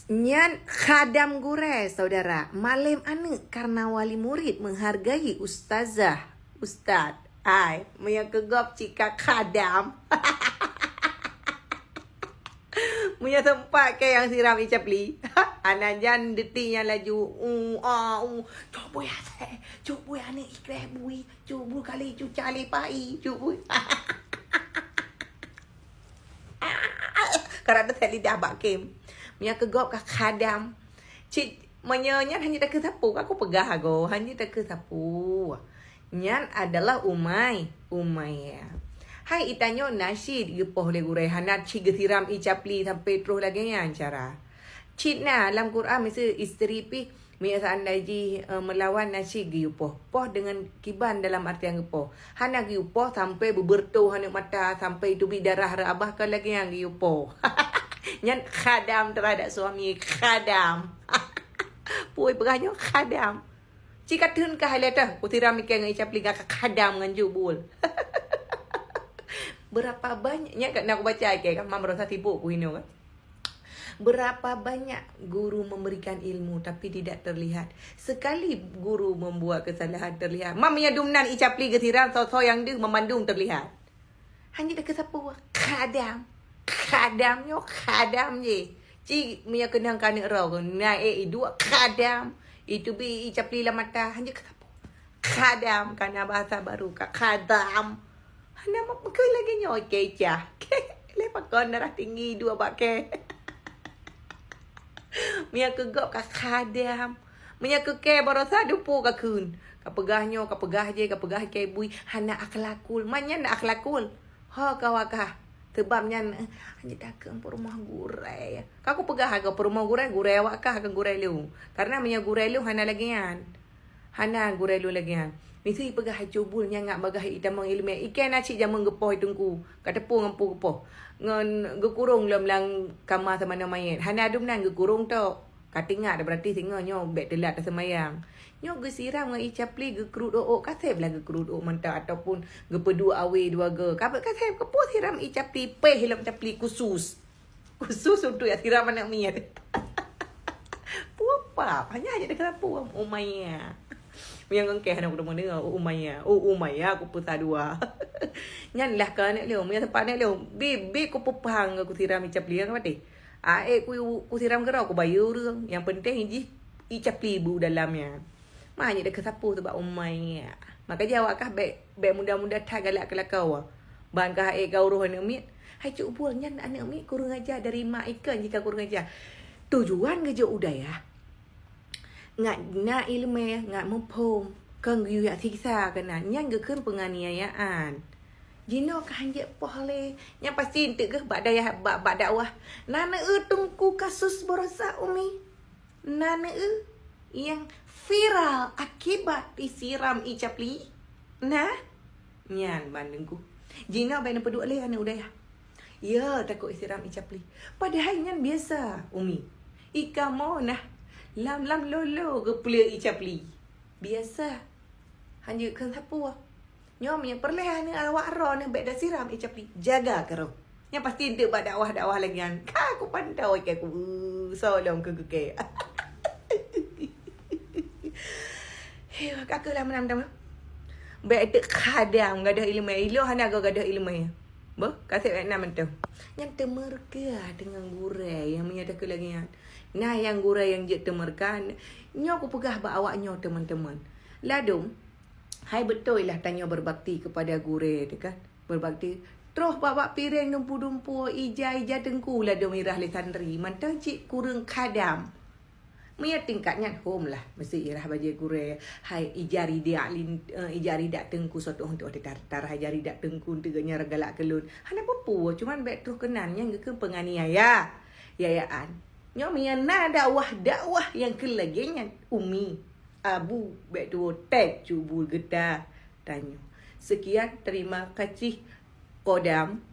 Nyan khadam gure saudara. Malam ane karena wali murid menghargai ustazah. Ustaz. Ai, punya kegop cika khadam. Punya tempat ke yang siram icapli. Anajan detinya laju. Coba ya saya. Coba ya ni ikreh bui. Coba kali cucali pai. Coba. Kerana tadi dah bakim. Punya kegop ke khadam. Cik menyanyi hanya tak kesapu. Aku pegah aku. Hanya tak kesapu. Nyan adalah Umay. Umay. Hai itanyo nasyid gepoh le gurai hanat cik getiram icapli sampai terus lagi yang cara. Cik na dalam Quran mesti isteri pi biasa andaji melawan nasyid gepoh. Poh dengan kiban dalam artian gepoh. Hana gepoh sampai bebertuh hana mata sampai tubi darah rabah ke lagi yang gepoh. Nyan khadam terhadap suami khadam. Puai berahnya khadam. Cika tun ka halata utiram ikan icapli ka khadam ngan jubul. Berapa banyaknya kan aku baca kan mam rasa tipu aku ini kan. Berapa banyak guru memberikan ilmu tapi tidak terlihat. Sekali guru membuat kesalahan terlihat. Mam nya dumnan icapli getiram so yang dia memandung terlihat. Hanya dekat siapa khadam. Khadamnya khadam je. Cik punya kenang kanak rau kan. Naik dua khadam. Itu bi icapli lah mata. Hanya kenapa? Khadam. Karena bahasa baru kak. Khadam. Hanya makai lagi nyoy kecah. Lepas kau darah tinggi dua pakai. Mia kegop kak khadam. Mia keke barosa dupu kak kun. Kak pegahnya, kak pegah je, kak pegah ke bui. Hana akhlakul. Mana nak akhlakul? Ha kawakah. Sebabnya hanya dah ke rumah gurai. Kau pegah ke rumah gurai awak kah ke gurai lu. Karena punya gurai lu hana lagi kan. Hana gurai lu lagi kan. Mesti pegah cubul nyangak bagah itamang ilmu. Ikan acik jaman gepoh itungku. Kat tepung ngempu gepoh. Ngan gekurung lam kamar sama nama mayat. Hana adum nang gekurung tu. Katingat berarti tengoknya bek telat semayang. Nyo gesiram ngan icapli gekrut o kasep lah gekrut o mantap ataupun gepedu awe dua ge. Kabet kasep kepo siram icapli peh hilam capli khusus. Khusus untuk ya siram anak miat. Puapa, hanya aja dekat apa Umaya. Yang ngengkeh anak udah mendengar Umaya. Umaya aku putar dua. Nyan lah kan nek leo, punya tempat nek leo. Bibi aku pepang aku siram icapli kan mati. Ku siram gerau aku bayar orang. Yang penting ini icapli bu dalamnya. Maknanya dekat sapu tu bak umai. Maka jawab kah bek muda-muda tak galak kelakau. Ban kah kau ruh anak mit. Hai cuk bualnya anak mit kurang ajar dari mak ikan jika kurang ajar. Tujuan kerja udah ya. Ngat na ilmu ngat mempom. Kang yu ya siksa kena nyang gekeun penganiayaan. Jino kah hanjek pohle. Yang pasti entek ke bak daya bak dakwah. Nana tungku kasus borosa umi. Nana yang viral akibat disiram icapli. Nah, nyan bandengku. Jina baina peduk le ana udaya. Ya, takut siram icapli. Padahal nyan biasa, umi. Ika mau nah lam lolo ke pula icapli. Biasa. Hanya kan sapu. Nyom yang perlehan ni awak ro ni bek dah siram icapli. Jaga karo. Yang pasti ndek bak dakwah lagi kan. Aku pandau ke aku. Solong ke. Hei, kakak lah menam-menam. Baik ada khadam, gak ada ilmu. Ilo hana gak ada ilmu. Bo, kasih nak mentam. Yang temerka dengan gurai yang menyatakan lagi kan. Nah, yang gurai yang je temerkan. Nyo aku pegah bak awaknya teman-teman. Ladung, hai betul lah tanya berbakti kepada gurai tu kan. Berbakti. Terus bak piring dumpu-dumpu ija tengku lah do mirah le santri. Mantap cik kurang khadam. Mia tingkatnya home lah. Mesti irah baju gure. Hai ijari dak tengku suatu untuk tar ijari dak tengku teganya regalak kelun. Hana pepu cuman baik terus kenan yang ke penganiaya. Yayaan. Nyo mia na dakwah yang kelaginya umi. Abu baik tu tek cubul getah. Tanya. Sekian terima kasih Kodam.